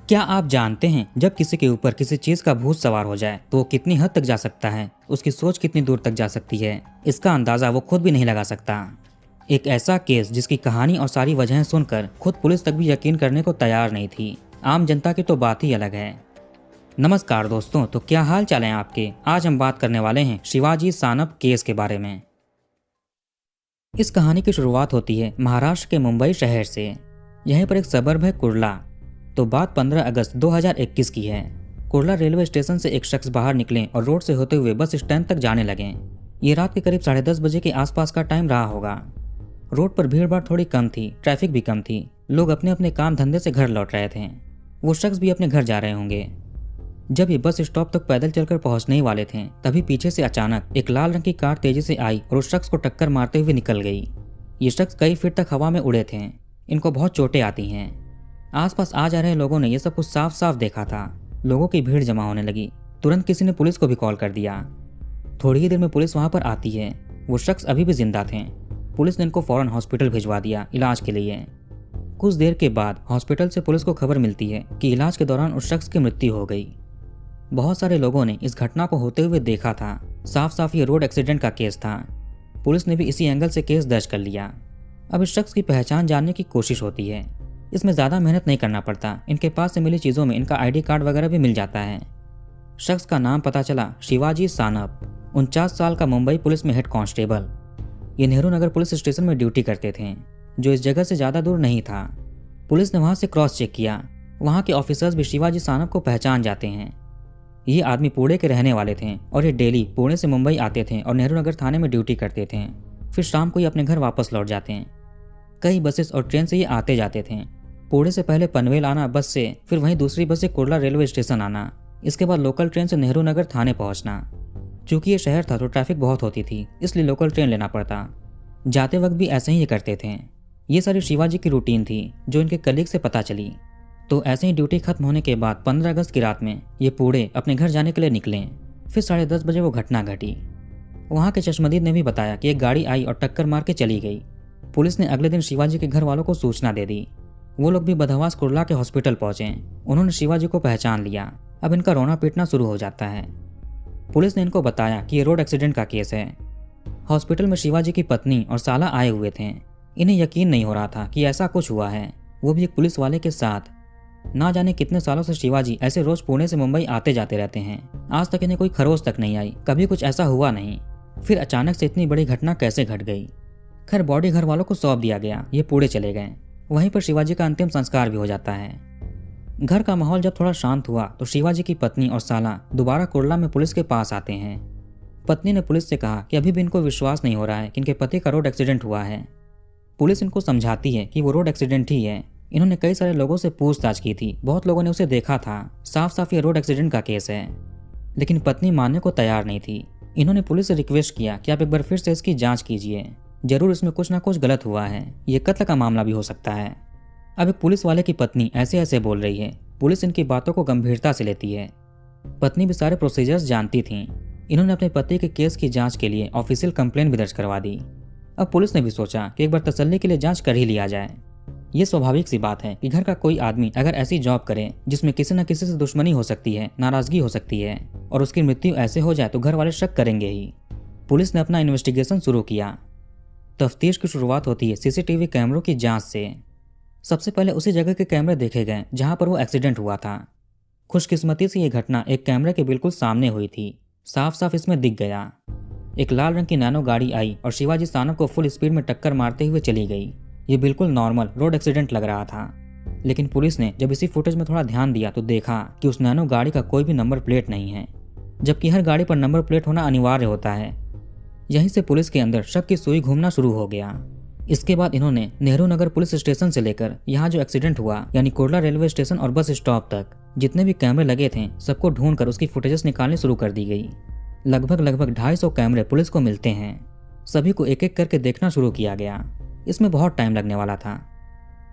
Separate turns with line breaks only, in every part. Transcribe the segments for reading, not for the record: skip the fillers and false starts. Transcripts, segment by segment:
क्या आप जानते हैं जब किसी के ऊपर किसी चीज का भूत सवार हो जाए तो वो कितनी हद तक जा सकता है, उसकी सोच कितनी दूर तक जा सकती है, इसका अंदाजा वो खुद भी नहीं लगा सकता। एक ऐसा केस जिसकी कहानी और सारी वजहें सुनकर खुद पुलिस तक भी यकीन करने को तैयार नहीं थी। आम जनता की तो बात ही अलग है। नमस्कार दोस्तों, तो क्या हाल चाल है आपके। आज हम बात करने वाले हैं शिवाजी सानप केस के बारे में। इस कहानी की शुरुआत होती है महाराष्ट्र के मुंबई शहर से। यहीं पर एक सबर्ब है कुर्ला। तो बात 15 अगस्त 2021 की है। कुर्ला रेलवे स्टेशन से एक शख्स बाहर निकले और रोड से होते हुए बस स्टैंड तक जाने लगे। ये रात के करीब 10:30 बजे के आसपास का टाइम रहा होगा। रोड पर भीड़ भाड़ थोड़ी कम थी, ट्रैफिक भी कम थी। लोग अपने अपने काम धंधे से घर लौट रहे थे। वो शख्स भी अपने घर जा रहे होंगे। जब ये बस स्टॉप तक पैदल चलकर पहुंचने ही वाले थे, तभी पीछे से अचानक एक लाल रंग की कार तेजी से आई और उस शख्स को टक्कर मारते हुए निकल गई। ये शख्स कई फीट तक हवा में उड़े थे। इनको बहुत चोटें आती हैं। आसपास आ जा रहे लोगों ने ये सब कुछ साफ साफ देखा था। लोगों की भीड़ जमा होने लगी। तुरंत किसी ने पुलिस को भी कॉल कर दिया। थोड़ी ही देर में पुलिस वहां पर आती है। वो शख्स अभी भी जिंदा थे। पुलिस ने इनको फौरन हॉस्पिटल भिजवा दिया इलाज के लिए। कुछ देर के बाद हॉस्पिटल से पुलिस को खबर मिलती है कि इलाज के दौरान उस शख्स की मृत्यु हो गई। बहुत सारे लोगों ने इस घटना को होते हुए देखा था। साफ साफ ये रोड एक्सीडेंट का केस था। पुलिस ने भी इसी एंगल से केस दर्ज कर लिया। अब इस शख्स की पहचान जानने की कोशिश होती है। इसमें ज़्यादा मेहनत नहीं करना पड़ता। इनके पास से मिली चीज़ों में इनका आईडी कार्ड वगैरह भी मिल जाता है। शख्स का नाम पता चला शिवाजी सानप, 49 साल का, मुंबई पुलिस में हेड कांस्टेबल। ये नेहरू नगर पुलिस स्टेशन में ड्यूटी करते थे, जो इस जगह से ज़्यादा दूर नहीं था। पुलिस ने वहाँ से क्रॉस चेक किया। वहाँ के ऑफिसर्स भी शिवाजी सानप को पहचान जाते हैं। ये आदमी पुणे के रहने वाले थे और ये डेली पुणे से मुंबई आते थे और नेहरू नगर थाने में ड्यूटी करते थे। फिर शाम को ये अपने घर वापस लौट जाते हैं। कई बसेस और ट्रेन से ये आते जाते थे। पुणे से पहले पनवेल आना बस से, फिर वहीं दूसरी बस से कुर्ला रेलवे स्टेशन आना, इसके बाद लोकल ट्रेन से नेहरू नगर थाने पहुंचना। चूंकि ये शहर था तो ट्रैफिक बहुत होती थी, इसलिए लोकल ट्रेन लेना पड़ता। जाते वक्त भी ऐसे ही ये करते थे। ये सारी शिवाजी की रूटीन थी जो इनके कलीग से पता चली। तो ऐसे ही ड्यूटी खत्म होने के बाद 15 अगस्त की रात में ये पुणे अपने घर जाने के लिए निकले। फिर 10:30 बजे वो घटना घटी। वहाँ के चश्मदीद ने भी बताया कि एक गाड़ी आई और टक्कर मार के चली गई। पुलिस ने अगले दिन शिवाजी के घर वालों को सूचना दे दी। वो लोग भी बदहवास कुर्ला के हॉस्पिटल पहुंचे। उन्होंने शिवाजी को पहचान लिया। अब इनका रोना पीटना शुरू हो जाता है। पुलिस ने इनको बताया कि ये रोड एक्सीडेंट का केस है। हॉस्पिटल में शिवाजी की पत्नी और साला आए हुए थे। इन्हें यकीन नहीं हो रहा था कि ऐसा कुछ हुआ है, वो भी एक पुलिस वाले के साथ। ना जाने कितने सालों से शिवाजी ऐसे रोज पुणे से मुंबई आते जाते रहते हैं। आज तक इन्हें कोई खरोच तक नहीं आई, कभी कुछ ऐसा हुआ नहीं। फिर अचानक से इतनी बड़ी घटना कैसे घट गई। खैर, बॉडी घर वालों को सौंप दिया गया। ये पुणे चले गए। वहीं पर शिवाजी का अंतिम संस्कार भी हो जाता है। घर का माहौल जब थोड़ा शांत हुआ तो शिवाजी की पत्नी और साला दोबारा कुर्ला में पुलिस के पास आते हैं। पत्नी ने पुलिस से कहा कि अभी भी इनको विश्वास नहीं हो रहा है कि इनके पति का रोड एक्सीडेंट हुआ है। पुलिस इनको समझाती है कि वो रोड एक्सीडेंट ही है। इन्होंने कई सारे लोगों से पूछताछ की थी, बहुत लोगों ने उसे देखा था। साफ साफ ये रोड एक्सीडेंट का केस है। लेकिन पत्नी मानने को तैयार नहीं थी। इन्होंने पुलिस से रिक्वेस्ट किया कि आप एक बार फिर से इसकी जाँच कीजिए, जरूर इसमें कुछ ना कुछ गलत हुआ है, ये कत्ल का मामला भी हो सकता है। अब एक पुलिस वाले की पत्नी ऐसे ऐसे बोल रही है। पुलिस इनकी बातों को गंभीरता से लेती है। पत्नी भी सारे प्रोसीजर्स जानती थी। इन्होंने अपने पति के केस की जांच के लिए ऑफिशियल कंप्लेंट भी दर्ज करवा दी। अब पुलिस ने भी सोचा कि एक बार तसल्ली के लिए जांच कर ही लिया जाए। ये स्वाभाविक सी बात है कि घर का कोई आदमी अगर ऐसी जॉब करे जिसमें किसी न किसी से दुश्मनी हो सकती है, नाराजगी हो सकती है और उसकी मृत्यु ऐसे हो जाए तो घर वाले शक करेंगे ही। पुलिस ने अपना इन्वेस्टिगेशन शुरू किया। तफ्तीश की शुरुआत होती है सीसीटीवी कैमरों की जांच से। सबसे पहले उसी जगह के कैमरे देखे गए जहां पर वो एक्सीडेंट हुआ था। खुशकिस्मती से ये घटना एक कैमरे के बिल्कुल सामने हुई थी। साफ साफ इसमें दिख गया। एक लाल रंग की नैनो गाड़ी आई और शिवाजी सानप को फुल स्पीड में टक्कर मारते हुए चली गई। ये बिल्कुल नॉर्मल रोड एक्सीडेंट लग रहा था। लेकिन पुलिस ने जब इसी फुटेज में थोड़ा ध्यान दिया तो देखा कि उस नैनो गाड़ी का कोई भी नंबर प्लेट नहीं है, जबकि हर गाड़ी पर नंबर प्लेट होना अनिवार्य होता है। यहीं से पुलिस के अंदर शक की सुई घूमना शुरू हो गया। इसके बाद इन्होंने नेहरू नगर पुलिस स्टेशन से लेकर यहाँ जो एक्सीडेंट हुआ यानी कुर्ला रेलवे स्टेशन और बस स्टॉप तक जितने भी कैमरे लगे थे सबको ढूंढकर उसकी फुटेजेस निकालनी शुरू कर दी गई। लगभग 250 कैमरे पुलिस को मिलते हैं। सभी को एक एक करके देखना शुरू किया गया। इसमें बहुत टाइम लगने वाला था।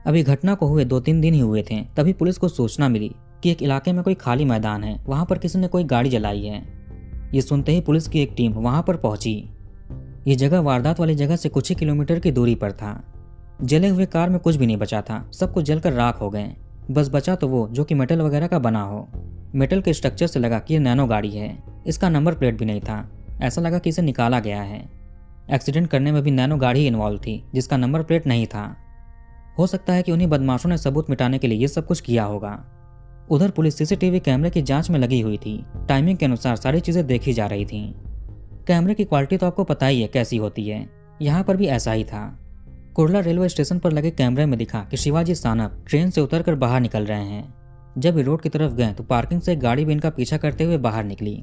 अभी घटना को हुए 2-3 दिन ही हुए थे, तभी पुलिस को सूचना मिली कि एक इलाके में कोई खाली मैदान है, वहां पर किसी ने कोई गाड़ी जलाई है। ये सुनते ही पुलिस की एक टीम वहां पर पहुंची। ये जगह वारदात वाली जगह से कुछ ही किलोमीटर की दूरी पर था। जले हुए कार में कुछ भी नहीं बचा था, सब कुछ जलकर राख हो गए। बस बचा तो वो जो कि मेटल वगैरह का बना हो। मेटल के स्ट्रक्चर से लगा कि ये नैनो गाड़ी है। इसका नंबर प्लेट भी नहीं था, ऐसा लगा कि इसे निकाला गया है। एक्सीडेंट करने में भी नैनो गाड़ी इन्वॉल्व थी जिसका नंबर प्लेट नहीं था। हो सकता है कि उन्हीं बदमाशों ने सबूत मिटाने के लिए ये सब कुछ किया होगा। उधर पुलिस सीसीटीवी कैमरे की जांच में लगी हुई थी। टाइमिंग के अनुसार सारी चीजें देखी जा रही थीं। कैमरे की क्वालिटी तो आपको पता ही है कैसी होती है, यहाँ पर भी ऐसा ही था। कुर्ला रेलवे स्टेशन पर लगे कैमरे में दिखा कि शिवाजी सानप ट्रेन से उतरकर बाहर निकल रहे हैं। जब ये रोड की तरफ गए तो पार्किंग से एक गाड़ी भी इनका पीछा करते हुए बाहर निकली।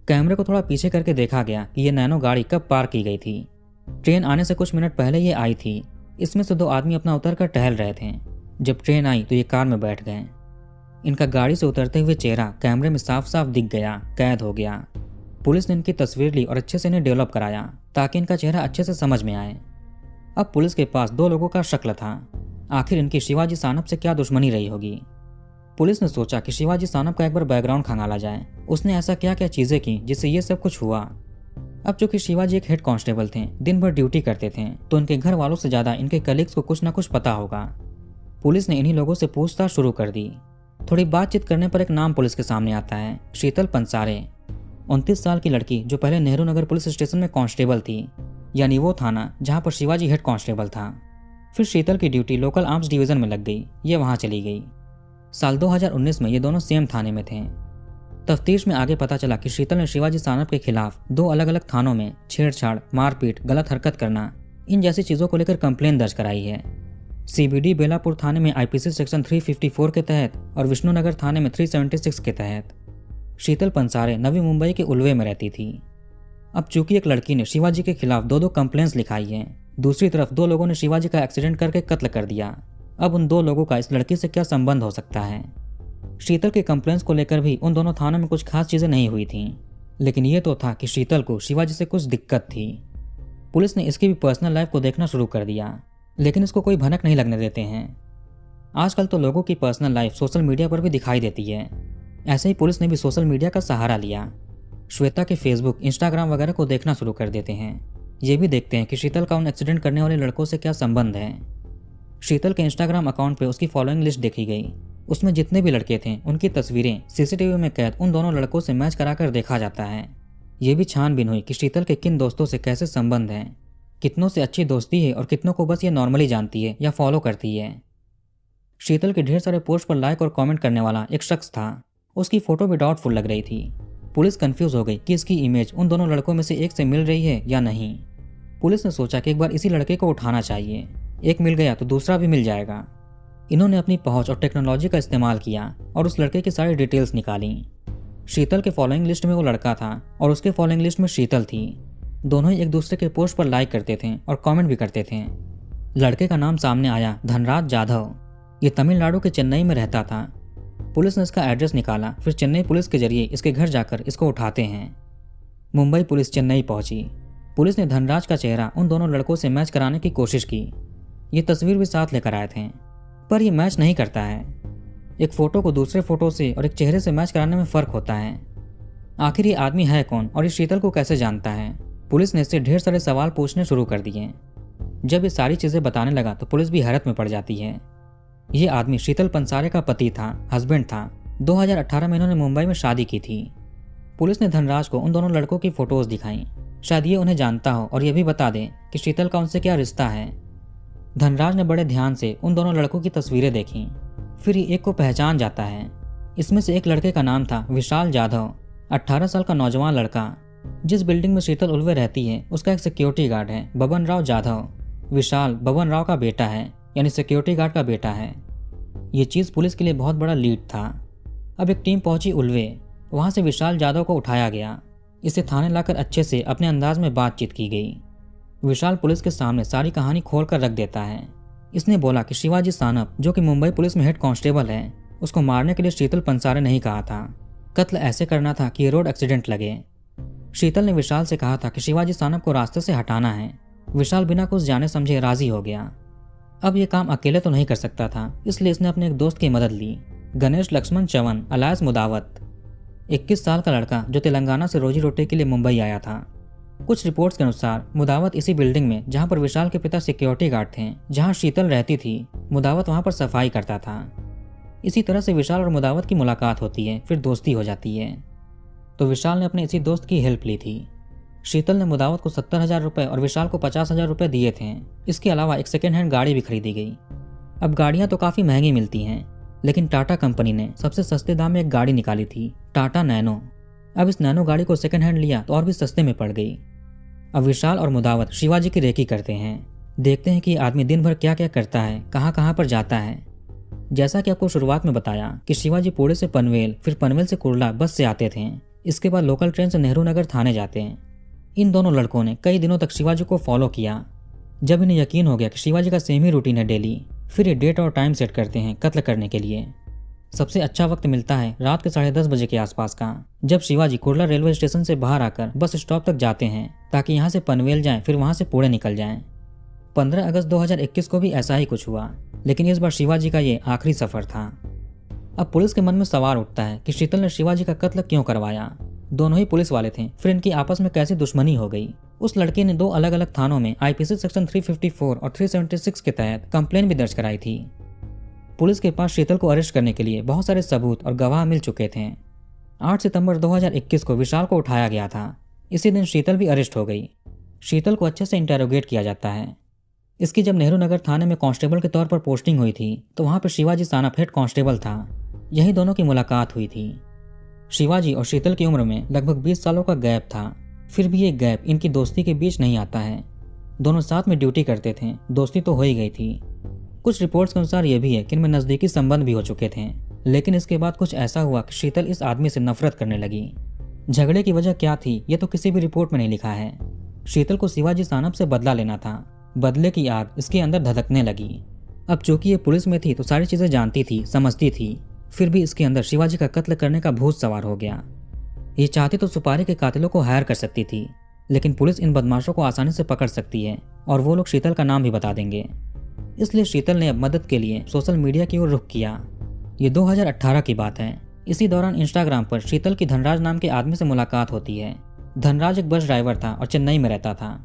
कैमरे को थोड़ा पीछे करके देखा गया कि ये नैनो गाड़ी कब पार्क की गई थी। ट्रेन आने से कुछ मिनट पहले ये आई थी। इसमें से 2 आदमी अपना उतरकर टहल रहे थे। जब ट्रेन आई तो ये कार में बैठ गए। इनका गाड़ी से उतरते हुए चेहरा कैमरे में साफ साफ दिख गया, कैद हो गया। पुलिस ने इनकी तस्वीर ली और अच्छे से इन्हें डेवलप कराया ताकि इनका चेहरा अच्छे से समझ में आए। अब पुलिस के पास 2 लोगों का शक्ल था। आखिर इनकी शिवाजी सानप से क्या दुश्मनी रही होगी। पुलिस ने सोचा कि शिवाजी सानप का एक बार बैकग्राउंड खंगाला जाए। उसने ऐसा क्या क्या चीजें की जिससे ये सब कुछ हुआ। अब चूंकि शिवाजी एक हेड कांस्टेबल थे, दिन भर ड्यूटी करते थे, तो इनके घर वालों से ज्यादा इनके कलीग्स को कुछ ना कुछ पता होगा। पुलिस ने इन्हीं लोगों से पूछताछ शुरू कर दी। थोड़ी बातचीत करने पर एक नाम पुलिस के सामने आता है, शीतल पंसारे। 29 साल की लड़की जो पहले नेहरू नगर पुलिस स्टेशन में कांस्टेबल थी, यानी वो थाना जहां पर शिवाजी हेड कांस्टेबल था। फिर शीतल की ड्यूटी लोकल आर्म्स डिवीजन में लग गई, ये वहां चली गई। साल 2019 में ये दोनों सेम थाने में थे। तफ्तीश में आगे पता चला कि शीतल ने शिवाजी सानप के खिलाफ 2 अलग अलग थानों में छेड़छाड़, मारपीट, गलत हरकत करना, इन जैसी चीजों को लेकर कंप्लेन दर्ज कराई है। सीबीडी बेलापुर थाने में आईपीसी सेक्शन 354 के तहत और विष्णुनगर थाने में 376 के तहत। शीतल पंसारे नवी मुंबई के उल्वे में रहती थी। अब चूंकि एक लड़की ने शिवाजी के खिलाफ 2 कंप्लेंट्स लिखाई हैं, दूसरी तरफ 2 लोगों ने शिवाजी का एक्सीडेंट करके कत्ल कर दिया। अब उन 2 लोगों का इस लड़की से क्या संबंध हो सकता है। शीतल के कंप्लेंट्स को लेकर भी उन दोनों थानों में कुछ खास चीजें नहीं हुई थीं, लेकिन ये तो था कि शीतल को शिवाजी से कुछ दिक्कत थी। पुलिस ने इसकी भी पर्सनल लाइफ को देखना शुरू कर दिया, लेकिन इसको कोई भनक नहीं लगने देते हैं। आजकल तो लोगों की पर्सनल लाइफ सोशल मीडिया पर भी दिखाई देती है। ऐसे ही पुलिस ने भी सोशल मीडिया का सहारा लिया। श्वेता के फेसबुक, इंस्टाग्राम वगैरह को देखना शुरू कर देते हैं। ये भी देखते हैं कि शीतल का उन एक्सीडेंट करने वाले लड़कों से क्या संबंध है। शीतल के इंस्टाग्राम अकाउंट पे उसकी फॉलोइंग लिस्ट देखी गई। उसमें जितने भी लड़के थे उनकी तस्वीरें सीसीटीवी में कैद उन दोनों लड़कों से मैच कराकर देखा जाता है। ये भी छानबीन हुई कि शीतल के किन दोस्तों से कैसे संबंध हैं, कितनों से अच्छी दोस्ती है और कितनों को बस ये नॉर्मली जानती है या फॉलो करती है। शीतल के ढेर सारे पोस्ट पर लाइक और कमेंट करने वाला एक शख्स था। उसकी फोटो भी डाउटफुल लग रही थी। पुलिस कंफ्यूज हो गई कि इसकी इमेज उन दोनों लड़कों में से एक से मिल रही है या नहीं। पुलिस ने सोचा कि एक बार इसी लड़के को उठाना चाहिए, एक मिल गया तो दूसरा भी मिल जाएगा। इन्होंने अपनी पहुंच और टेक्नोलॉजी का इस्तेमाल किया और उस लड़के की सारी डिटेल्स निकाली। शीतल के फॉलोइंग लिस्ट में वो लड़का था और उसके फॉलोइंग लिस्ट में शीतल थी। दोनों ही एक दूसरे के पोस्ट पर लाइक करते थे और कमेंट भी करते थे। लड़के का नाम सामने आया, धनराज जाधव। ये तमिलनाडु के चेन्नई में रहता था। पुलिस ने इसका एड्रेस निकाला, फिर चेन्नई पुलिस के जरिए इसके घर जाकर इसको उठाते हैं। मुंबई पुलिस चेन्नई पहुंची। पुलिस ने धनराज का चेहरा उन दोनों लड़कों से मैच कराने की कोशिश की। ये तस्वीर भी साथ लेकर आए थे, पर ये मैच नहीं करता है। एक फोटो को दूसरे फोटो से और एक चेहरे से मैच कराने में फर्क होता है। आखिर ये आदमी है कौन और इस शीतल को कैसे जानता है। पुलिस ने इससे ढेर सारे सवाल पूछने शुरू कर दिए। जब ये सारी चीजें बताने लगा तो पुलिस भी हैरत में पड़ जाती है। ये आदमी शीतल पंसारे का पति था, हस्बैंड था। 2018 में इन्होंने मुंबई में शादी की थी। पुलिस ने धनराज को उन दोनों लड़कों की फोटोज दिखाई। शायद ये उन्हें जानता हो और ये भी बता दे कि शीतल का उनसे क्या रिश्ता है। धनराज ने बड़े ध्यान से उन दोनों लड़कों की तस्वीरें देखी। फिर ये एक को पहचान जाता है। इसमें से एक लड़के का नाम था विशाल जाधव, 18 साल का नौजवान लड़का। जिस बिल्डिंग में शीतल उल्वे रहती है उसका एक सिक्योरिटी गार्ड है, बबन राव जाधव। विशाल बबन राव का बेटा है, यानी सिक्योरिटी गार्ड का बेटा है। ये चीज़ पुलिस के लिए बहुत बड़ा लीड था। अब एक टीम पहुंची उल्वे। वहां से विशाल जाधव को उठाया गया। इसे थाने लाकर अच्छे से अपने अंदाज में बातचीत की गई। विशाल पुलिस के सामने सारी कहानी खोल कर रख देता है। इसने बोला कि शिवाजी सानप, जो कि मुंबई पुलिस में हेड कांस्टेबल है, उसको मारने के लिए शीतल पंसारे नहीं कहा था। कत्ल ऐसे करना था कि ये रोड एक्सीडेंट लगे। शीतल ने विशाल से कहा था कि शिवाजी सानप को रास्ते से हटाना है। विशाल बिना कुछ जाने समझे राजी हो गया। अब ये काम अकेले तो नहीं कर सकता था, इसलिए इसने अपने एक दोस्त की मदद ली, गणेश लक्ष्मण चवन अलायस मुदावत, 21 साल का लड़का जो तेलंगाना से रोजी रोटी के लिए मुंबई आया था। कुछ रिपोर्ट्स के अनुसार मुदावत इसी बिल्डिंग में, जहां पर विशाल के पिता सिक्योरिटी गार्ड थे, जहां शीतल रहती थी, मुदावत वहां पर सफाई करता था। इसी तरह से विशाल और मुदावत की मुलाकात होती है, फिर दोस्ती हो जाती है। तो विशाल ने अपने इसी दोस्त की हेल्प ली थी। शीतल ने मुदावत को 70,000 रुपये और विशाल को 50,000 रुपये दिए थे। इसके अलावा एक सेकेंड हैंड गाड़ी भी खरीदी गई। अब गाड़ियाँ तो काफ़ी महंगी मिलती हैं, लेकिन टाटा कंपनी ने सबसे सस्ते दाम में एक गाड़ी निकाली थी, टाटा नैनो। अब इस नैनो गाड़ी को सेकेंड हैंड लिया तो और भी सस्ते में पड़ गई। अब विशाल और मुदावत शिवाजी की रेकी करते हैं, देखते हैं कि आदमी दिन भर क्या क्या करता है, कहाँ कहाँ पर जाता है। जैसा कि आपको शुरुआत में बताया कि शिवाजी पुणे से पनवेल, फिर पनवेल से कुर्ला बस से आते थे। इसके बाद लोकल ट्रेन से नेहरू नगर थाने जाते हैं। इन दोनों लड़कों ने कई दिनों तक शिवाजी को फॉलो किया। जब इन्हें यकीन हो गया कि शिवाजी का सेम ही रूटीन है डेली, फिर ये डेट और टाइम सेट करते हैं कत्ल करने के लिए। सबसे अच्छा वक्त मिलता है रात के 10:30 बजे के आसपास का, जब शिवाजी कुर्ला रेलवे स्टेशन से बाहर आकर बस स्टॉप तक जाते हैं ताकि यहाँ से पनवेल जाएं, फिर वहाँ से पुणे निकल जाएं। 15 अगस्त 2021 को भी ऐसा ही कुछ हुआ, लेकिन इस बार शिवाजी का ये आखिरी सफर था। अब पुलिस के मन में सवाल उठता है कि शीतल ने शिवाजी का कत्ल क्यों करवाया। दोनों ही पुलिस वाले थे, फिर इनकी आपस में कैसी दुश्मनी हो गई। उस लड़के ने 2 अलग अलग थानों में आईपीसी सेक्शन 354 और 376 के तहत कंप्लेन भी दर्ज कराई थी। पुलिस के पास शीतल को अरेस्ट करने के लिए बहुत सारे सबूत और गवाह मिल चुके थे। 8 सितंबर 2021 को विशाल को उठाया गया था। इसी दिन शीतल भी अरेस्ट हो गई। शीतल को अच्छे से इंटेरोगेट किया जाता है। इसकी जब नेहरू नगर थाने में कांस्टेबल के तौर पर पोस्टिंग हुई थी तो वहाँ पर शिवाजी सानप हेड कांस्टेबल था। यही दोनों की मुलाकात हुई थी। शिवाजी और शीतल की उम्र में लगभग 20 सालों का गैप था, फिर भी ये गैप इनकी दोस्ती के बीच नहीं आता है। दोनों साथ में ड्यूटी करते थे, दोस्ती तो हो ही गई थी। कुछ रिपोर्ट्स के अनुसार यह भी है कि इनमें नज़दीकी संबंध भी हो चुके थे, लेकिन इसके बाद कुछ ऐसा हुआ कि शीतल इस आदमी से नफरत करने लगी। झगड़े की वजह क्या थी ये तो किसी भी रिपोर्ट में नहीं लिखा है। शीतल को शिवाजी सानप से बदला लेना था। बदले की आग इसके अंदर धधकने लगी। अब चूंकि ये पुलिस में थी तो सारी चीजें जानती थी, समझती थी, फिर भी इसके अंदर शिवाजी का कत्ल करने का भूत सवार हो गया। ये चाहती तो सुपारी के कातिलों को हायर कर सकती थी, लेकिन पुलिस इन बदमाशों को आसानी से पकड़ सकती है और वो लोग शीतल का नाम भी बता देंगे। इसलिए शीतल ने अब मदद के लिए सोशल मीडिया की ओर रुख किया। ये 2018 की बात है। इसी दौरान इंस्टाग्राम पर शीतल की धनराज नाम के आदमी से मुलाकात होती है। धनराज एक बस ड्राइवर था और चेन्नई में रहता था।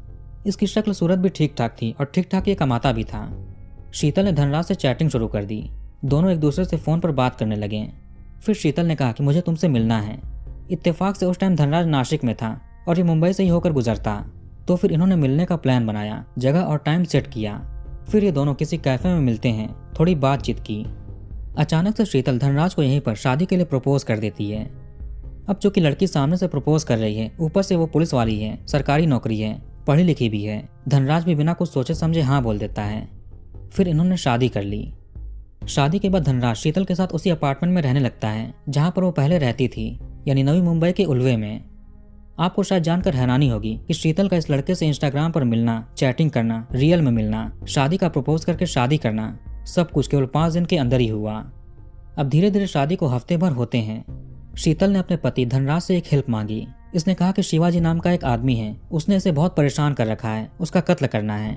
इसकी शक्ल सूरत भी ठीक ठाक थी और ठीक ठाक ये कमाता भी था। शीतल ने धनराज से चैटिंग शुरू कर दी। दोनों एक दूसरे से फ़ोन पर बात करने लगे। फिर शीतल ने कहा कि मुझे तुमसे मिलना है। इत्तेफाक से उस टाइम धनराज नासिक में था और ये मुंबई से ही होकर गुजरता, तो फिर इन्होंने मिलने का प्लान बनाया, जगह और टाइम सेट किया। फिर ये दोनों किसी कैफे में मिलते हैं, थोड़ी बातचीत की। अचानक से शीतल धनराज को यहीं पर शादी के लिए प्रपोज कर देती है। अब चूंकि लड़की सामने से प्रपोज कर रही है, ऊपर से वो पुलिस वाली है, सरकारी नौकरी है, पढ़ी लिखी भी है, धनराज भी बिना कुछ सोचे समझे हाँ बोल देता है। फिर इन्होंने शादी कर ली। शादी के बाद धनराज शीतल के साथ उसी अपार्टमेंट में रहने लगता है जहाँ पर वो पहले रहती थी, यानी नवी मुंबई के उल्वे में। आपको शायद जानकर हैरानी होगी कि शीतल का इस लड़के से इंस्टाग्राम पर मिलना, चैटिंग करना, रियल में मिलना, शादी का प्रपोज करके शादी करना, सब कुछ केवल 5 दिन के अंदर ही हुआ। अब धीरे धीरे शादी को हफ्ते भर होते हैं। शीतल ने अपने पति धनराज से एक हेल्प मांगी। इसने कहा कि शिवाजी नाम का एक आदमी है, उसने इसे बहुत परेशान कर रखा है, उसका कत्ल करना है।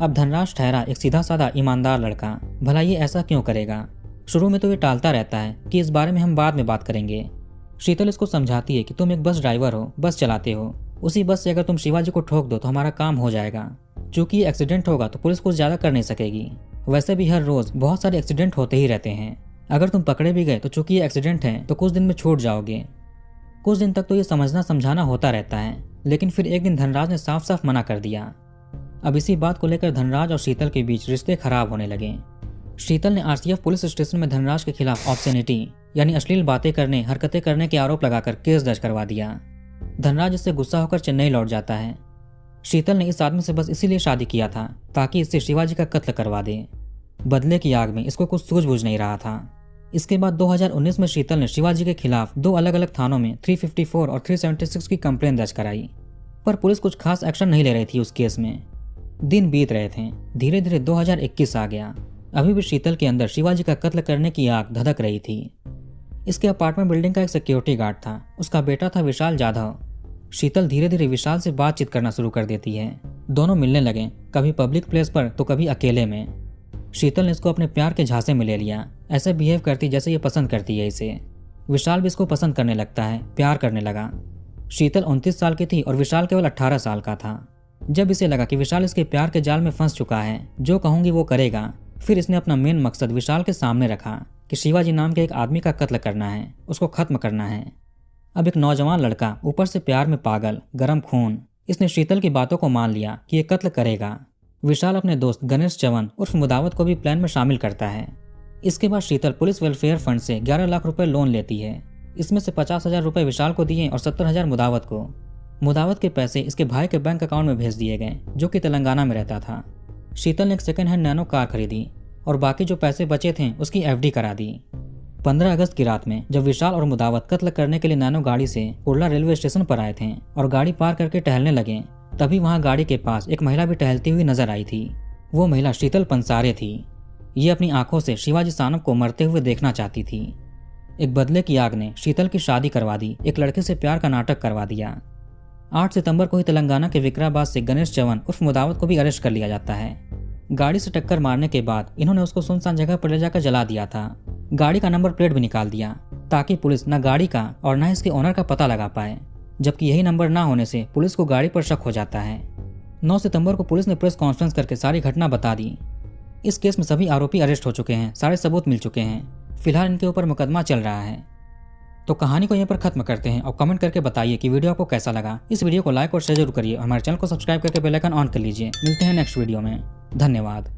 अब धनराज ठहरा एक सीधा साधा ईमानदार लड़का, भला ये ऐसा क्यों करेगा। शुरू में तो ये टालता रहता है कि इस बारे में हम बाद में बात करेंगे। शीतल इसको समझाती है कि तुम एक बस ड्राइवर हो, बस चलाते हो, उसी बस से अगर तुम शिवाजी को ठोक दो तो हमारा काम हो जाएगा। चूंकि ये एक्सीडेंट होगा तो पुलिस कुछ ज्यादा कर नहीं सकेगी। वैसे भी हर रोज बहुत सारे एक्सीडेंट होते ही रहते हैं। अगर तुम पकड़े भी गए तो चूंकि ये एक्सीडेंट है तो कुछ दिन में छूट जाओगे। कुछ दिन तक तो ये समझना समझाना होता रहता है, लेकिन फिर एक दिन धनराज ने साफ साफ मना कर दिया। अब इसी बात को लेकर धनराज और शीतल के बीच रिश्ते खराब होने लगे। शीतल ने आरसीएफ पुलिस स्टेशन में धनराज के खिलाफ ऑब्सेनिटी यानी अश्लील बातें करने, हरकतें करने के आरोप लगाकर केस दर्ज करवा दिया। धनराज इससे गुस्सा होकर चेन्नई लौट जाता है। शीतल ने इस आदमी से बस इसीलिए शादी किया था ताकि इससे शिवाजी का कत्ल करवा दे। बदले की आग में इसको कुछ सूझबूझ नहीं रहा था। इसके बाद 2019 में शीतल ने शिवाजी के खिलाफ 2 अलग अलग थानों में 354 और 376 की कंप्लेन दर्ज कराई, पर पुलिस कुछ खास एक्शन नहीं ले रही थी उस केस में। दिन बीत रहे थे, धीरे धीरे 2021 आ गया। अभी भी शीतल के अंदर शिवाजी का कत्ल करने की आग धधक रही थी। इसके अपार्टमेंट बिल्डिंग का एक सिक्योरिटी गार्ड था, उसका बेटा था विशाल जाधव। शीतल धीरे धीरे विशाल से बातचीत करना शुरू कर देती है। दोनों मिलने लगे, कभी पब्लिक प्लेस पर तो कभी अकेले में। शीतल ने इसको अपने प्यार के झांसे में ले लिया, ऐसे बिहेव करती जैसे ये पसंद करती है इसे। विशाल भी इसको पसंद करने लगता है, प्यार करने लगा। शीतल 29 साल की थी और विशाल केवल 18 साल का था। जब इसे लगा कि विशाल इसके प्यार के जाल में फंस चुका है, जो कहूंगी वो करेगा, फिर इसने अपना मेन मकसद विशाल के सामने रखा कि शिवाजी नाम के एक आदमी का कत्ल करना है, उसको खत्म करना है। अब एक नौजवान लड़का, ऊपर से प्यार में पागल, गरम खून, इसने शीतल की बातों को मान लिया कि ये कत्ल करेगा। विशाल अपने दोस्त गणेश चवन उर्फ मुदावत को भी प्लान में शामिल करता है। इसके बाद शीतल पुलिस वेलफेयर फंड से 11 लाख रुपए लोन लेती है। इसमें से 50,000 रुपए विशाल को दिए और 70,000 मुदावत को। मुदावत के पैसे इसके भाई के बैंक अकाउंट में भेज दिए गए, जो कि तेलंगाना में रहता था। शीतल ने एक सेकंड हैंड नैनो कार खरीदी और बाकी जो पैसे बचे थे उसकी FD करा दी। 15 अगस्त की रात में जब विशाल और मुदावत कत्ल करने के लिए नैनो गाड़ी से कुर्ला रेलवे स्टेशन पर आए थे और गाड़ी पार करके टहलने लगे, तभी वहां गाड़ी के पास एक महिला भी टहलती हुई नजर आई थी। वो महिला शीतल पंसारे थी। ये अपनी आंखों से शिवाजी सानप को मरते हुए देखना चाहती थी। एक बदले की आग ने शीतल की शादी करवा दी, एक लड़के से प्यार का नाटक करवा दिया। 8 सितंबर को ही तेलंगाना के विकाराबाद से गणेश चवन उर्फ मुदावत को भी अरेस्ट कर लिया जाता है। गाड़ी से टक्कर मारने के बाद इन्होंने उसको सुनसान जगह पर ले जाकर जला दिया था। गाड़ी का नंबर प्लेट भी निकाल दिया ताकि पुलिस न गाड़ी का और न इसके ओनर का पता लगा पाए, जबकि यही नंबर ना होने से पुलिस को गाड़ी पर शक हो जाता है। 9 सितंबर को पुलिस ने प्रेस कॉन्फ्रेंस करके सारी घटना बता दी। इस केस में सभी आरोपी अरेस्ट हो चुके हैं, सारे सबूत मिल चुके हैं। फिलहाल इनके ऊपर मुकदमा चल रहा है। तो कहानी को यहीं पर खत्म करते हैं और कमेंट करके बताइए कि वीडियो आपको कैसा लगा। इस वीडियो को लाइक और शेयर जरूर करिए और हमारे चैनल को सब्सक्राइब करके बेल आइकन ऑन कर लीजिए। मिलते हैं नेक्स्ट वीडियो में। धन्यवाद।